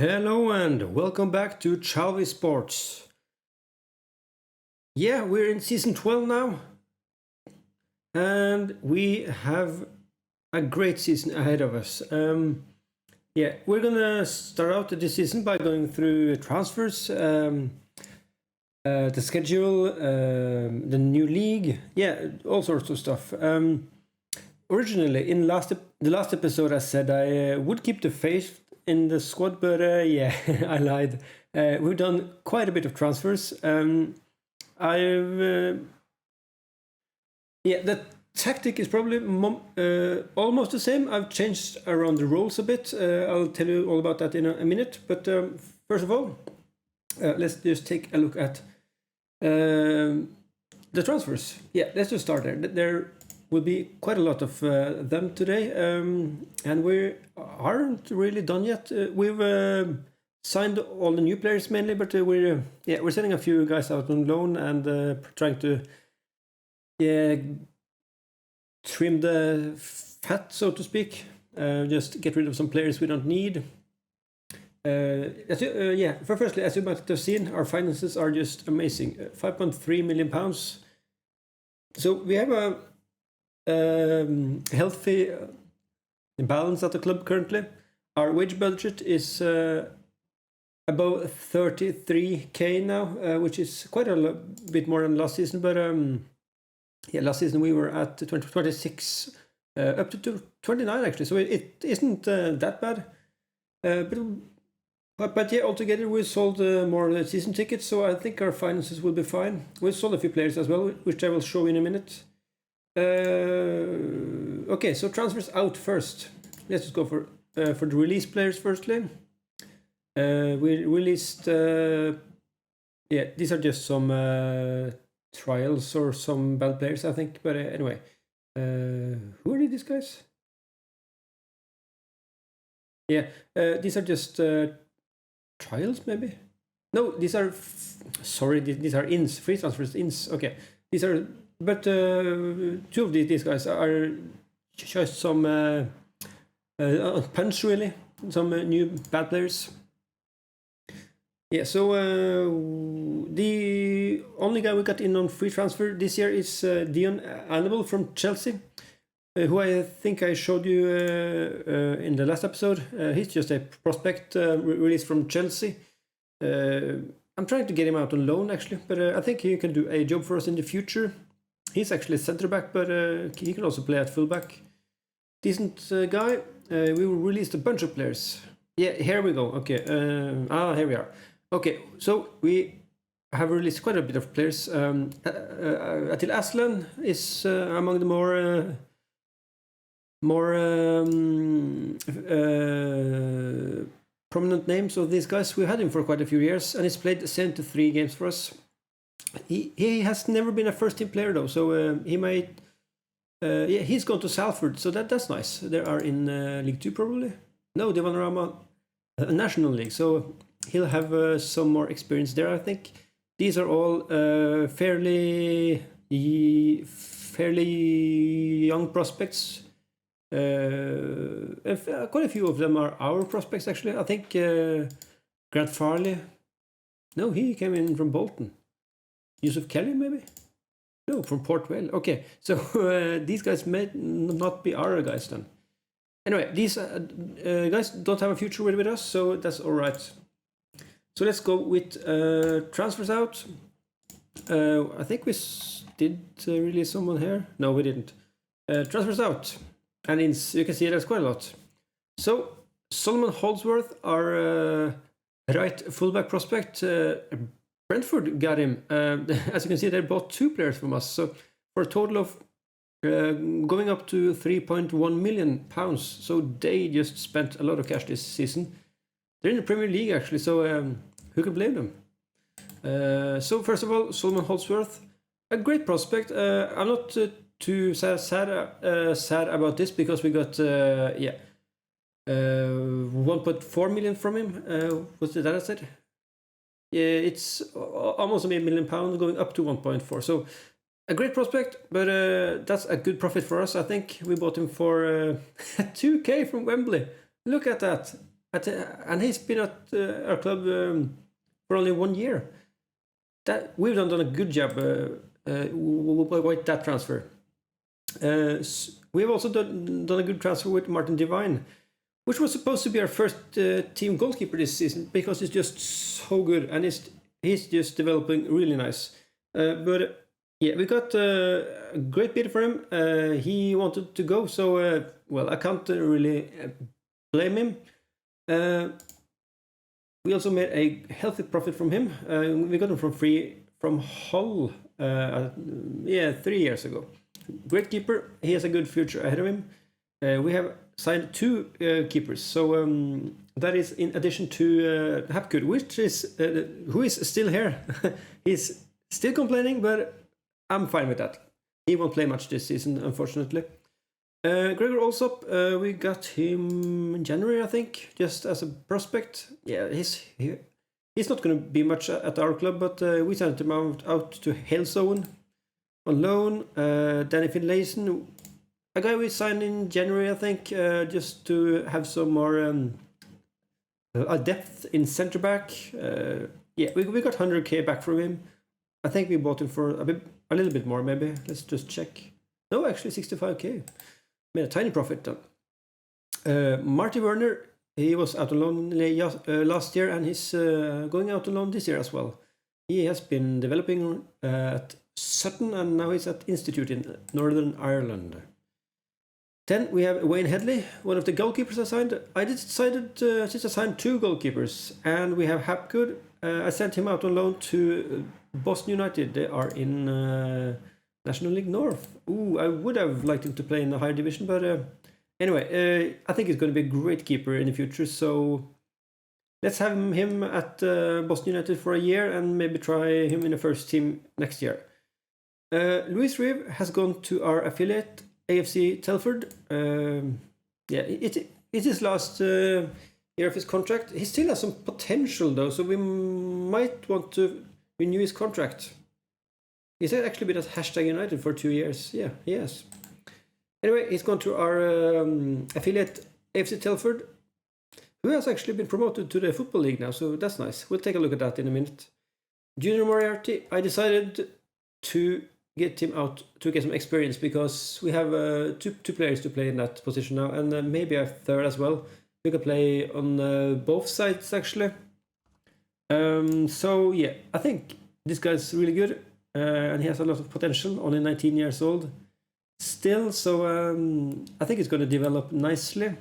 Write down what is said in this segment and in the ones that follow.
Hello and welcome back to Chalvey Sports. Yeah, we're in season 12 now, and we have a great season ahead of us. We're gonna start out this season by going through transfers, the schedule, the new league, all sorts of stuff. Originally, in the last episode, I said I would keep the faith in the squad, but I lied. We've done quite a bit of transfers. The tactic is probably almost the same. I've changed around the rules a bit. I'll tell you all about that in a minute. But first of all, let's just take a look at the transfers. Yeah, let's just start there. There will be quite a lot of them today, and we aren't really done yet. We've signed all the new players mainly, but we're sending a few guys out on loan and trying to trim the fat, so to speak. Just get rid of some players we don't need. Firstly, as you might have seen, our finances are just amazing. £5.3 million. So we have a healthy balance at the club currently. Our wage budget is above 33k now, which is quite a bit more than last season. But last season we were at 26, up to 29 actually. So it isn't that bad. But altogether we sold more season tickets, so I think our finances will be fine. We sold a few players as well, which I will show in a minute. Okay, so transfers out first. Let's just go for the release players firstly. We released, these are just some trials or some bad players, I think. But anyway, who are these guys? These are just trials, maybe. No, these are these are ins, free transfers, ins. Okay, these are. But two of these guys are just some punch, really. Some new bad players. Yeah, so the only guy we got in on free transfer this year is Dion Annabelle from Chelsea, who I think I showed you in the last episode. He's just a prospect released from Chelsea. I'm trying to get him out on loan, actually, but I think he can do a job for us in the future. He's actually centre back, but he can also play at fullback. Decent guy. We released a bunch of players. Yeah, here we go. Okay. Here we are. Okay, so we have released quite a bit of players. Atil Aslan is among the more prominent names of these guys. We had him for quite a few years, and he's played 73 games for us. He has never been a first team player though, so he might. He's gone to Salford, so that's nice. They are in League 2 probably. No, Divanarama National League, so he'll have some more experience there, I think. These are all fairly young prospects. Quite a few of them are our prospects actually. I think Grant Farley. No, he came in from Bolton. Yusuf Kelly, maybe? No, from Port Vale. Okay, so these guys may not be our guys then. Anyway, these guys don't have a future with us, so that's all right. So let's go with transfers out. I think we did release someone here. No, we didn't. Transfers out. And you can see there's quite a lot. So Solomon Holdsworth, our right fullback prospect, Brentford got him. As you can see, they bought two players from us. So for a total of going up to £3.1 million. So they just spent a lot of cash this season. They're in the Premier League actually, so who can blame them? So first of all, Solomon Holdsworth, a great prospect. I'm not too sad about this because we got 1.4 million from him. What's the data said? Yeah, it's almost £1 million going up to 1.4. So a great prospect, but that's a good profit for us. I think we bought him for 2k from Wembley. Look at that. and he's been at our club for only 1 year. That we've done a good job with that transfer. We've also done a good transfer with Martin Devine, which was supposed to be our first team goalkeeper this season because he's just so good and he's just developing really nice. But yeah, we got a great bid for him. He wanted to go, so well, I can't really blame him. We also made a healthy profit from him. We got him from free from Hull 3 years ago. Great keeper. He has a good future ahead of him. We have signed 2 keepers, so that is in addition to Hapgood, which is who is still here. He's still complaining, but I'm fine with that. He won't play much this season, unfortunately. Gregor Alsop, we got him in January, I think, just as a prospect. Yeah, he's not going to be much at our club, but we sent him out to Hellenic on loan. Danny Finlayson, a guy we signed in January, I think, just to have some more depth in centre back. Yeah, we got 100k back from him. I think we bought him for a little bit more, maybe. Let's just check. No, actually 65k. Made a tiny profit then. Marty Werner, he was out on loan last year, and he's going out on loan this year as well. He has been developing at Sutton, and now he's at Institute in Northern Ireland. Then we have Wayne Headley, one of the goalkeepers I signed. I decided since I signed 2 goalkeepers, and we have Hapgood. I sent him out on loan to Boston United. They are in National League North. Ooh, I would have liked him to play in the higher division, but anyway, I think he's going to be a great keeper in the future. So let's have him at Boston United for a year and maybe try him in the first team next year. Luis Reeve has gone to our affiliate, AFC Telford. Yeah, it is his last year of his contract. He still has some potential though, so we might want to renew his contract. He's actually been at #United for 2 years. Yeah, he has. Anyway, he's gone to our affiliate, AFC Telford, who has actually been promoted to the Football League now, so that's nice. We'll take a look at that in a minute. Junior Moriarty, I decided to get him out to get some experience because we have two players to play in that position now, and maybe a third as well. We could play on both sides actually. So yeah, I think this guy's really good, and he has a lot of potential. Only 19 years old still, so I think he's going to develop nicely.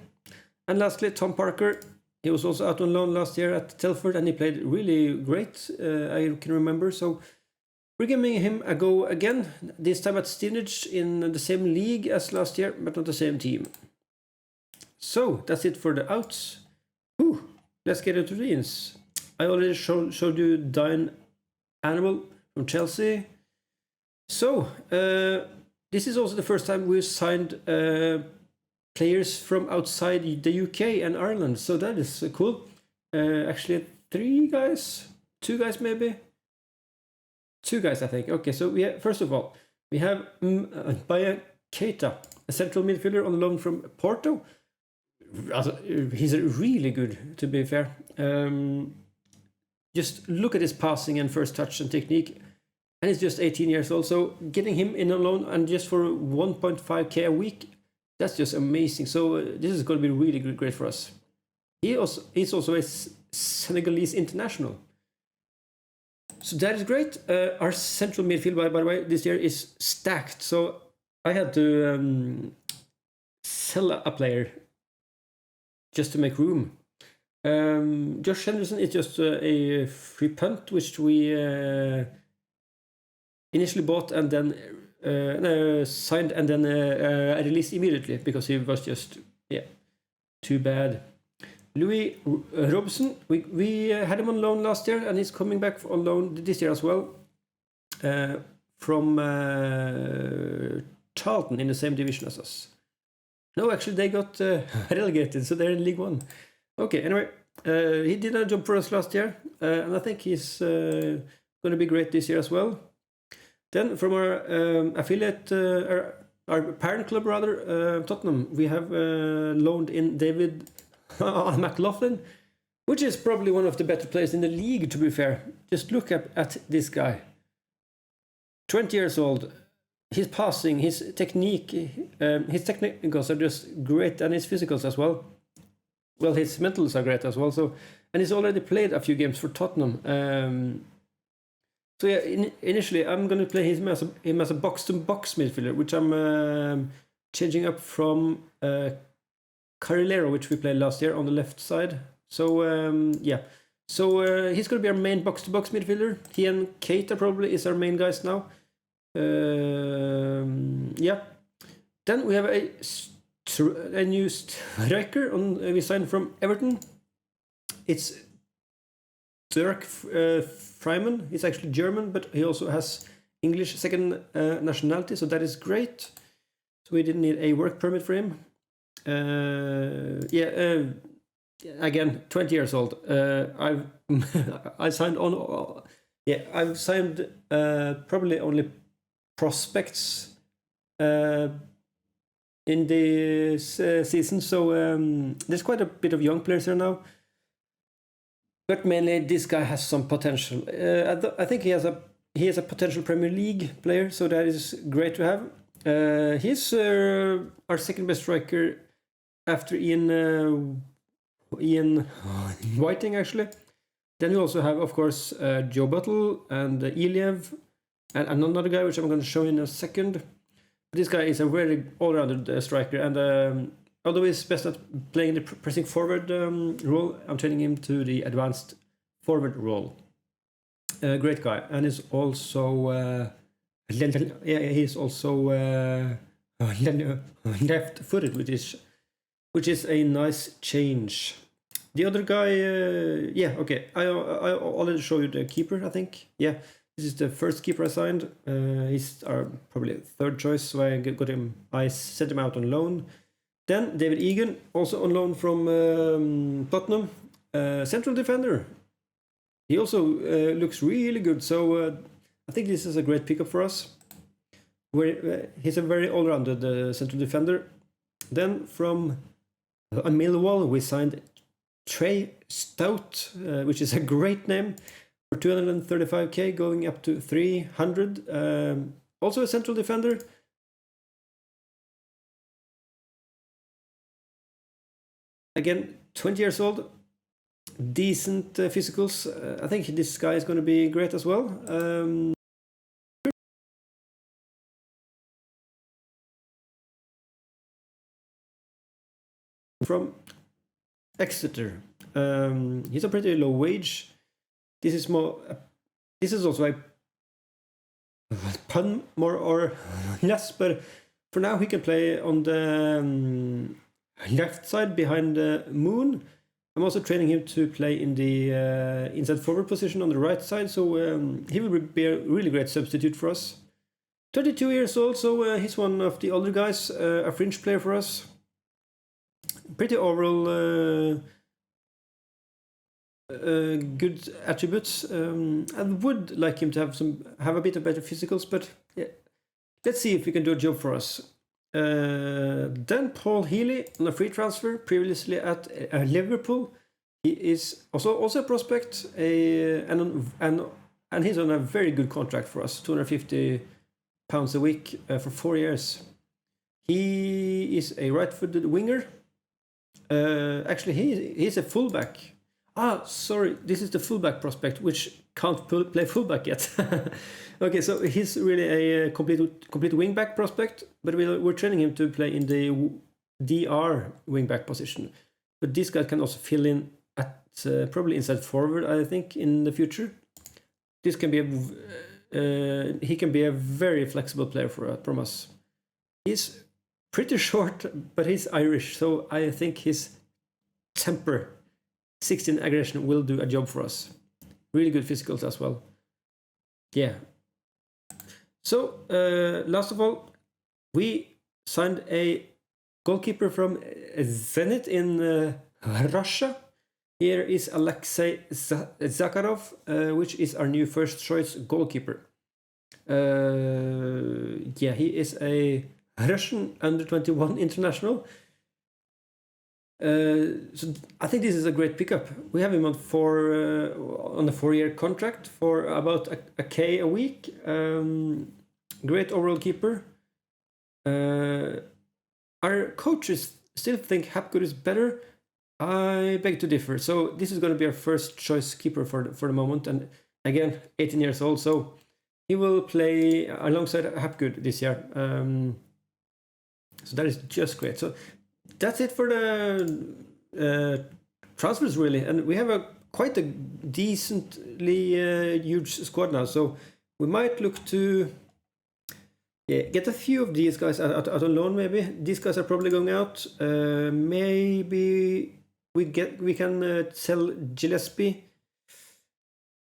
And lastly, Tom Parker. He was also out on loan last year at Telford, and he played really great. I can remember. So we're giving him a go again. This time at Stevenage in the same league as last year, but not the same team. So that's it for the outs. Whew, let's get into the ins. I already showed you Dine Animal from Chelsea. So this is also the first time we've signed players from outside the UK and Ireland. So that is cool. Actually, 2 guys maybe. 2 guys, I think. Okay, so first of all, we have Baya Keita, a central midfielder on loan from Porto. He's really good, to be fair. Just look at his passing and first touch and technique. And he's just 18 years old. So getting him in a loan and just for 1.5k a week, that's just amazing. So this is going to be really great for us. He's also a Senegalese international. So that is great. Our central midfield, by the way, this year is stacked. So I had to sell a player just to make room. Josh Henderson is just a free punt, which we initially bought and then signed and then released immediately because he was just too bad. Louis Robson, we had him on loan last year, and he's coming back on loan this year as well, from Charlton in the same division as us. No, actually they got relegated, so they're in League One. Okay, anyway, he did a job for us last year, and I think he's going to be great this year as well. Then from our affiliate, our parent club rather, Tottenham, we have loaned in David McLaughlin, which is probably one of the better players in the league, to be fair. Just look at this guy. 20 years old. His passing, his technique, his technicals are just great, and his physicals as well. Well, his mentals are great as well. So, and he's already played a few games for Tottenham. So yeah, initially I'm going to play him as a box-to-box midfielder, which I'm changing up from Carrilero, which we played last year on the left side. So yeah, so he's going to be our main box-to-box midfielder. He and Keita probably is our main guys now. Yeah. Then we have a new striker we signed from Everton. It's Dirk Fryman. He's actually German, but he also has English second nationality, so that is great. So we didn't need a work permit for him. Again, 20 years old. I've signed probably only prospects in this season, so there's quite a bit of young players here now, but mainly this guy has some potential. I think he has a potential Premier League player, so that is great to have. He's our second best striker after Ian Whiting, actually. Then we also have, of course, Joe Buttle and Iliev, and another guy which I'm going to show in a second. But this guy is a very all-rounded striker, and although he's best at playing the pressing forward role, I'm training him to the advanced forward role. Great guy, and he's also left-footed, which is a nice change. The other guy, I already showed you the keeper, I think. Yeah, this is the first keeper I signed. He's our probably third choice, so I got him. I sent him out on loan. Then David Egan, also on loan from Tottenham, central defender. He also looks really good, so I think this is a great pickup for us. He's a very all-rounded central defender. Then from Millwall, we signed Trey Stout, which is a great name, for 235k, going up to 300. Also a central defender. Again, 20 years old, decent physicals. I think this guy is going to be great as well. From Exeter. He's a pretty low wage. This is also a pun, more or less, but for now he can play on the left side behind Moon. I'm also training him to play in the inside forward position on the right side, so he will be a really great substitute for us. 32 years old, so he's one of the older guys, a fringe player for us. Pretty overall good attributes. I would like him to have a bit of better physicals, but yeah, let's see if he can do a job for us. Then Paul Healy on a free transfer, previously at Liverpool. He is also a prospect, and he's on a very good contract for us, £250 a week for 4 years. He is a right-footed winger. Actually, he's a fullback. Sorry, this is the fullback prospect, which can't play fullback yet. Okay, so he's really a complete wingback prospect, but we're training him to play in the DR wingback position. But this guy can also fill in at probably inside forward, I think, in the future. This can be he can be a very flexible player from us. He's pretty short, but he's Irish, so I think his temper, 16 aggression, will do a job for us. Really good physicals as well. Yeah. So, last of all, we signed a goalkeeper from Zenit in Russia. Here is Alexei Zakarov, which is our new first choice goalkeeper. He is a Russian under-21 international. So I think this is a great pickup. We have him on a 4-year contract for about a K a week. Great overall keeper. Our coaches still think Hapgood is better. I beg to differ. So this is going to be our first choice keeper for the moment. And again, 18 years old. So he will play alongside Hapgood this year. So that is just great. So that's it for the transfers, really. And we have quite a decently huge squad now. So we might look to get a few of these guys out on loan, maybe. These guys are probably going out. Maybe we can sell Gillespie.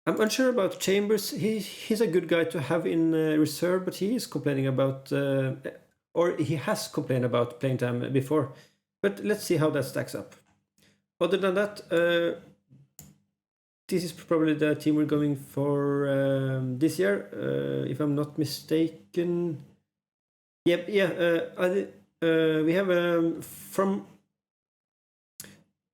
I'm unsure about Chambers. He's a good guy to have in reserve, but he is complaining about, or he has complained about playing time before. But let's see how that stacks up. Other than that, this is probably the team we're going for this year, if I'm not mistaken. Yep, yeah. We have from.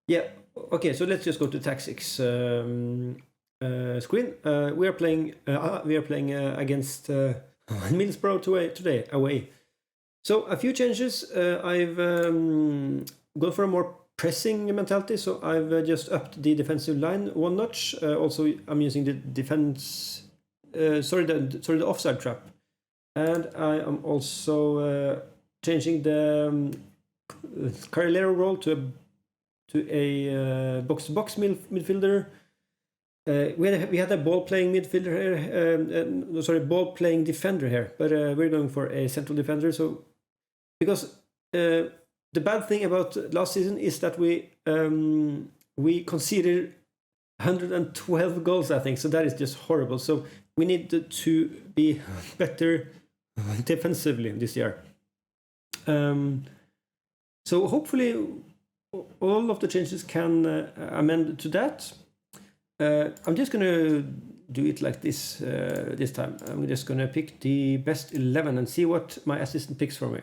Yeah. Okay, so let's just go to Tactics screen. We are playing. Against Middlesbrough today away. So a few changes. I've gone for a more pressing mentality. So I've just upped the defensive line one notch. Also, I'm using the defense. The offside trap, and I am also changing the Carrilero role to a box-to-box midfielder. We had a ball-playing midfielder here. Ball-playing defender here, but we're going for a central defender. So because the bad thing about last season is that we conceded 112 goals, I think. So that is just horrible. So we need to be better defensively this year. So hopefully all of the changes can amend to that. I'm just gonna do it like this this time. I'm just gonna pick the best 11 and see what my assistant picks for me.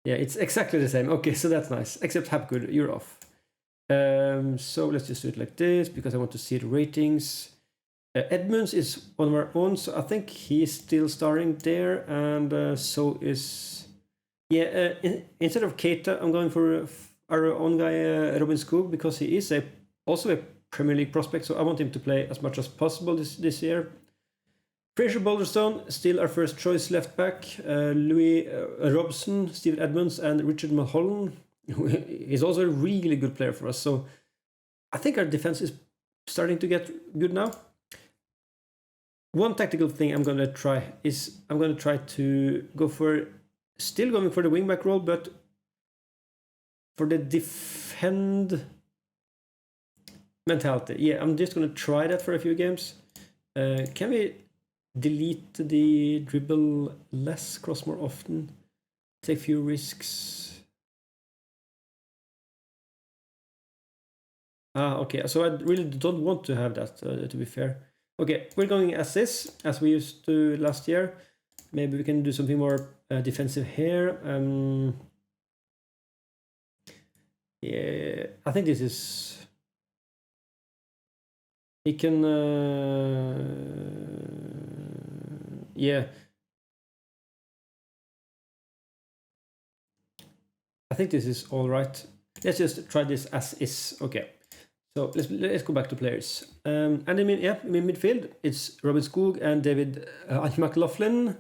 Yeah, it's exactly the same. Okay, so that's nice. Except Hapgood, you're off. So let's just do it like this because I want to see the ratings. Edmunds is one of our own, so I think he's still starting there, and so is instead of Keita, I'm going for our own guy Robin Skog because he is also a Premier League prospect, so I want him to play as much as possible this year. Fraser Boulderstone, still our first choice left back. Louis Robson, Steven Edmunds, and Richard Mulholland. He's also a really good player for us, so I think our defense is starting to get good now. One tactical thing I'm going to try to go for, still going for the wingback role, but for the defend mentality. Yeah, I'm just going to try that for a few games. Can we delete the dribble less, cross more often, take few risks? Okay, so I really don't want to have that, to be fair. Okay, we're going as is, as we used to last year. Maybe we can do something more defensive here. Yeah, I think this is... He can... yeah. I think this is all right. Let's just try this as is. Okay. So let's go back to players. And in midfield, it's Robin Skog and David McLaughlin,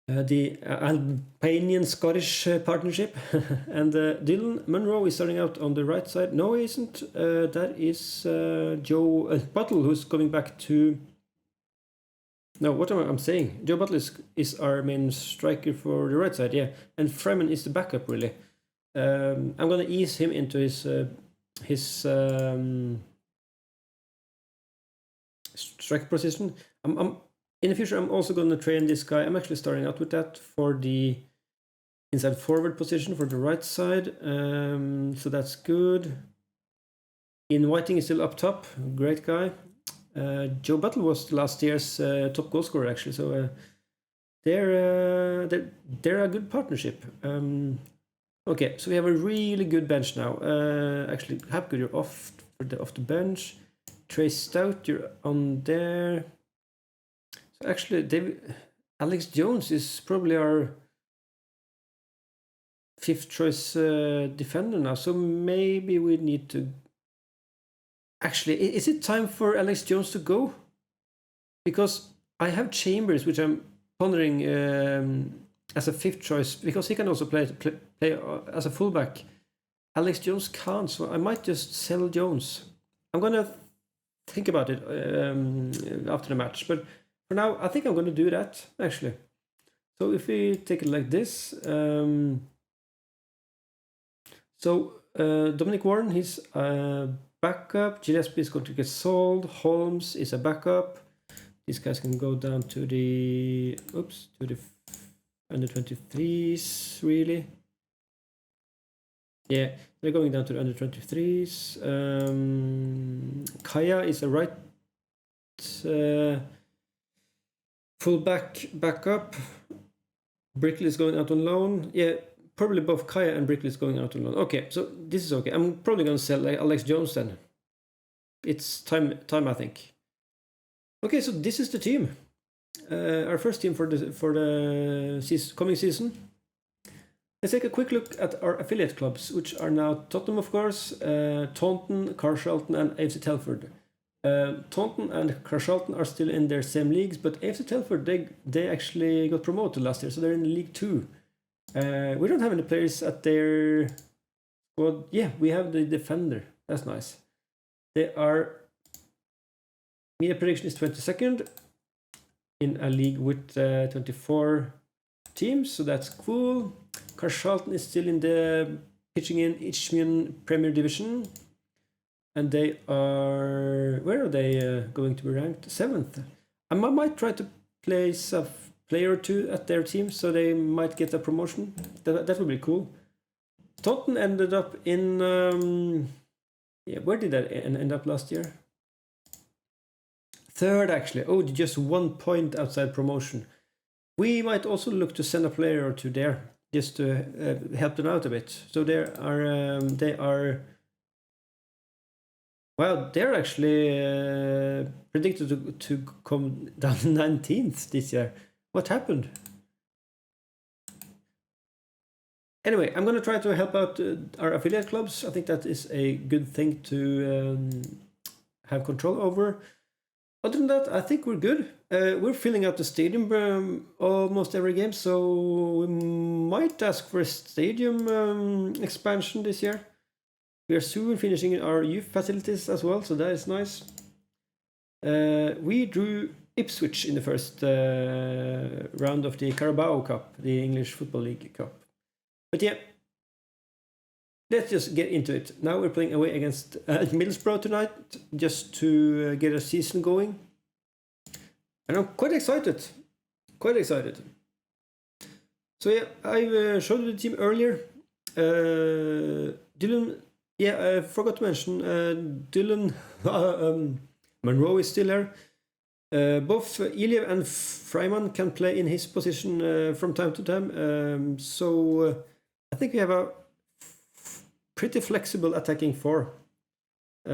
the Albanian-Scottish partnership. And Dylan Munro is starting out on the right side. No, he isn't. That is Joe Buttle, who's coming back to... No, what am I saying? Joe Buttle is our main striker for the right side, yeah. And Fryman is the backup, really. I'm going to ease him into his striker position. In the future, I'm also going to train this guy. I'm actually starting out with that for the inside forward position for the right side. So that's good. Ian Whiting is still up top. Great guy. Joe Buttle was last year's top goal scorer, actually. So they're a good partnership. Okay, so we have a really good bench now. Actually, Hapgood, you're off the bench. Trey Stout, you're on there. So actually, Alex Jones is probably our fifth choice defender now. So maybe we need to. Actually, is it time for Alex Jones to go? Because I have Chambers, which I'm pondering as a fifth choice, because he can also play as a fullback. Alex Jones can't, so I might just sell Jones. I'm gonna think about it after the match, but for now, I think I'm gonna do that actually. So if we take it like this, Dominic Warren, he's a backup. Gillespie is going to get sold. Holmes is a backup. These guys can go down to the under 23s, really. Yeah, they're going down to the under 23s. Kaya is a right fullback backup. Brickley is going out on loan. Yeah, probably both Kaya and Brickley is going out on loan. Okay, so this is okay. I'm probably going to sell Alex Jones then. It's time, I think. Okay, so this is the team. Our first team for the coming season. Let's take a quick look at our affiliate clubs, which are now Tottenham, of course, Taunton, Carshalton, and AFC Telford. Taunton and Carshalton are still in their same leagues, but AFC Telford, they actually got promoted last year, so they're in League 2. We don't have any players at their squad. Yeah, we have the defender. That's nice. They are. Media prediction is 22nd in a league with 24 teams, so that's cool. Carshalton is still in the pitching in Isthmian Premier Division, and they are. Where are they going to be ranked? 7th. I might try to place a player or two at their team, so they might get a promotion. That would be cool. Taunton ended up in. Where did that end up last year? 3rd, actually. Oh, just 1 point outside promotion. We might also look to send a player or two there, just to help them out a bit. So they are. Well, they're actually predicted to come down 19th this year. What happened? Anyway, I'm going to try to help out our affiliate clubs. I think that is a good thing to have control over. Other than that, I think we're good. We're filling out the stadium almost every game, so we might ask for a stadium expansion this year. We are soon finishing our youth facilities as well, so that is nice. We drew Ipswich in the first round of the Carabao Cup, the English Football League Cup. But yeah, let's just get into it. Now we're playing away against Middlesbrough tonight, just to get a season going. And I'm quite excited. So yeah, I showed you the team earlier. Dylan, I forgot to mention, Dylan Monroe is still there. Both Iliev and Fryman can play in his position from time to time. So I think we have a pretty flexible attacking four. So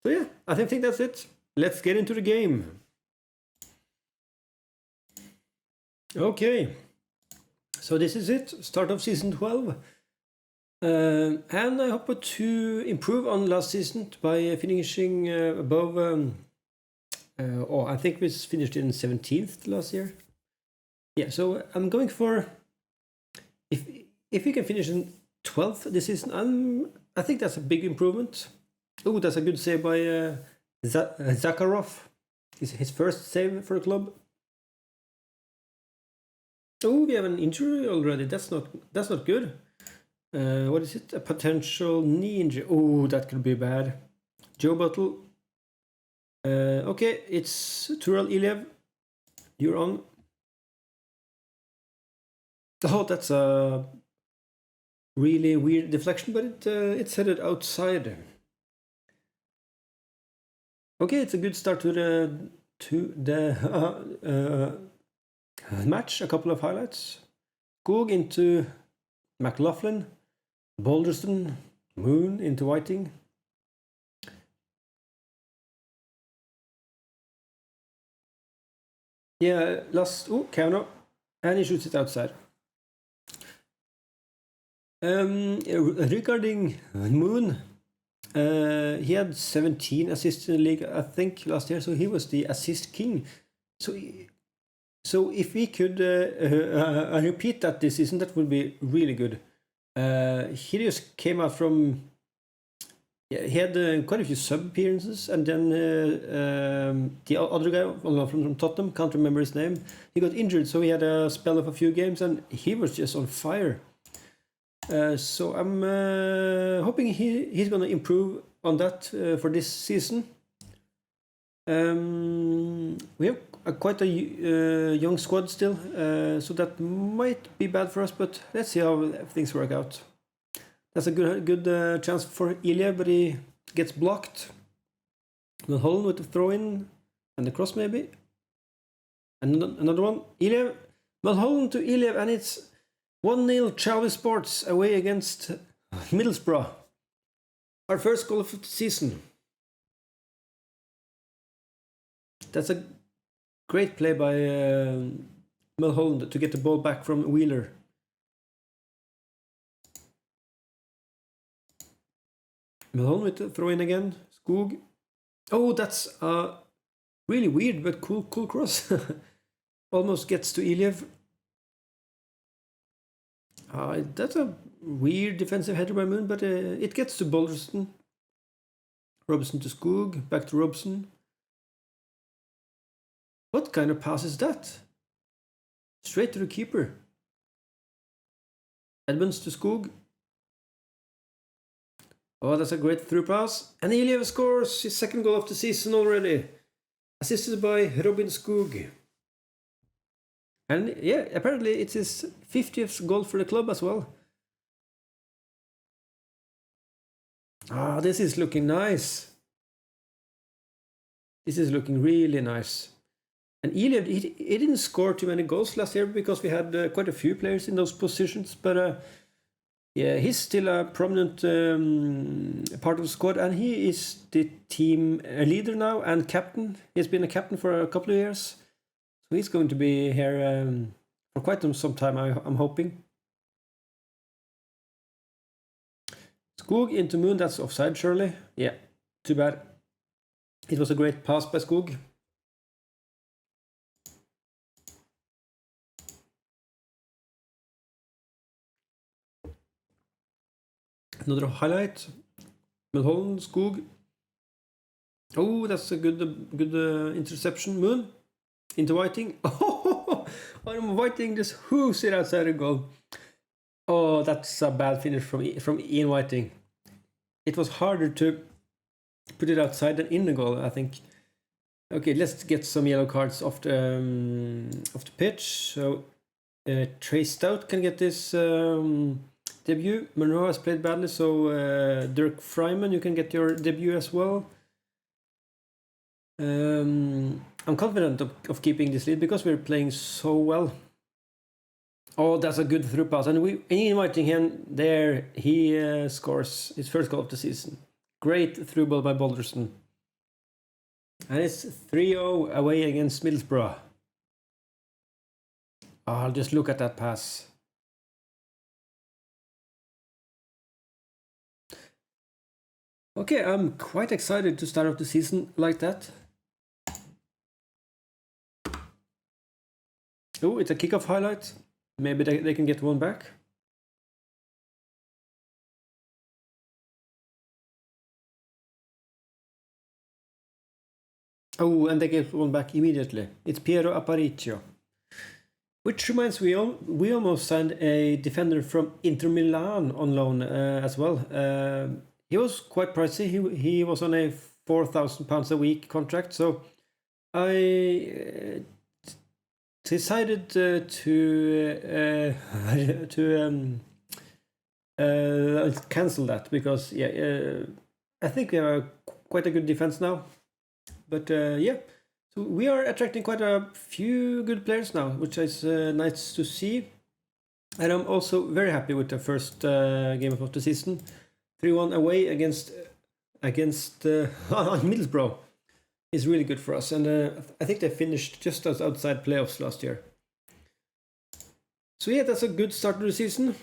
yeah, I think that's it. Let's get into the game. Okay, so this is it. Start of season 12. And I hope to improve on last season by finishing above. I think we finished in 17th last year. Yeah, so I'm going for if we can finish in 12th this season, I think that's a big improvement. Oh, that's a good save by Zakarov. It's his first save for the club. Oh, we have an injury already. That's not good. What is it? A potential knee injury. Oh, that could be bad. Joe Buttle. Okay, it's Tural Iliev. You're on. Oh, that's a really weird deflection, but it's headed outside. Okay, it's a good start to the match. A couple of highlights. Gog into McLaughlin, Balderston, Moon into Whiting. Yeah, last... Oh, Kavanaugh. And he shoots it outside. Regarding Moon, he had 17 assists in the league, I think, last year, so he was the assist king. So if we could repeat that this season, that would be really good. He just came out from... Yeah, he had quite a few sub appearances, and then the other guy from Tottenham, can't remember his name, he got injured, so he had a spell of a few games, and he was just on fire. So I'm hoping he's going to improve on that for this season. We have quite a young squad still, so that might be bad for us, but let's see how things work out. That's a good chance for Ilya, but he gets blocked. Mulholland with the throw-in and the cross maybe. And another one. Ilya, Mulholland to Ilya, and it's 1-0 Chalvey Sports away against Middlesbrough. Our first goal of the season. That's a great play by Mulholland to get the ball back from Wheeler. Mulholland with the throw in again. Skog. Oh, that's really weird but cool cross. Almost gets to Ilyev. That's a weird defensive header by Moon, but it gets to Balderston. Robson to Skog. Back to Robson. What kind of pass is that? Straight to the keeper. Edmonds to Skog. Oh, that's a great through pass. And Ilyev scores his second goal of the season already. Assisted by Robin Skog. And yeah, apparently it's his 50th goal for the club as well. This is looking nice. This is looking really nice. And Ilyev, he didn't score too many goals last year because we had quite a few players in those positions. But yeah, he's still a prominent part of the squad, and he is the team leader now and captain. He's been a captain for a couple of years. So he's going to be here for quite some time, I'm hoping. Skog into Moon, that's offside surely. Yeah, too bad. It was a great pass by Skog. Another highlight. Mulholland, Skog. Oh, that's a good interception. Moon into Whiting. Oh, Whiting just hooves it outside the goal. Oh, that's a bad finish from Ian Whiting. It was harder to put it outside than in the goal, I think. Okay, let's get some yellow cards off the pitch. So Trey Stout can get this debut. Monroe has played badly, so Dirk Fryman, you can get your debut as well. I'm confident of keeping this lead because we're playing so well. Oh, that's a good through pass, and inviting him there. He scores his first goal of the season. Great through ball by Balderston, and it's 3-0 away against Middlesbrough. I'll just look at that pass. Okay, I'm quite excited to start off the season like that. Oh, it's a kickoff highlight. Maybe they can get one back. Oh, and they get one back immediately. It's Piero Aparicio. Which reminds me, we almost signed a defender from Inter Milan on loan as well. He was quite pricey. He was on a £4,000 a week contract, so I decided to cancel that because I think we have quite a good defense now. But yeah, so we are attracting quite a few good players now, which is nice to see. And I'm also very happy with the first game of the season. 3-1 away against Middlesbrough is really good for us. And I think they finished just as outside playoffs last year. So yeah, that's a good start to the season.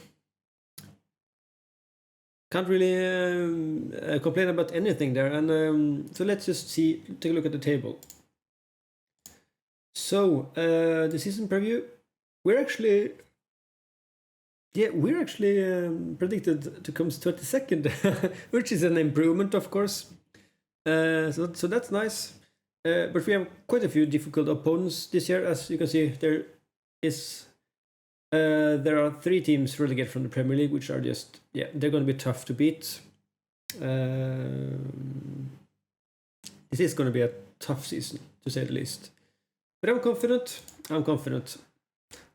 Can't really complain about anything there. And so let's just take a look at the table. So the season preview, we're actually predicted to come 22nd, which is an improvement, of course. So that's nice. But we have quite a few difficult opponents this year, as you can see. There are 3 teams relegated from the Premier League, which are just they're going to be tough to beat. This is going to be a tough season, to say the least. But I'm confident. I'm going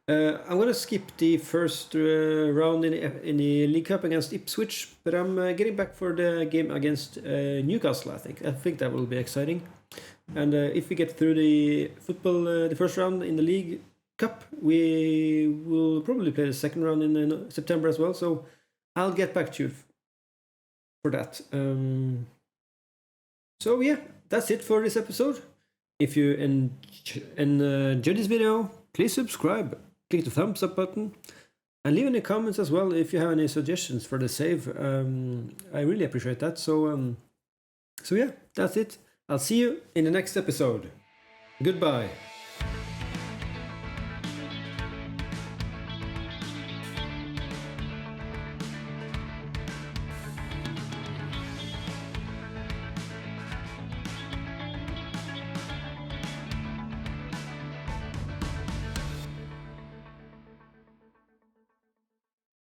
to skip the first round in the League Cup against Ipswich, but I'm getting back for the game against Newcastle. I think that will be exciting. And if we get through the first round in the League Cup, we will probably play the second round in September as well. So I'll get back to you for that. So yeah, that's it for this episode. If you enjoyed this video, please subscribe, click the thumbs up button, and leave any comments as well if you have any suggestions for the save. I really appreciate that. So yeah, that's it. I'll see you in the next episode. Goodbye.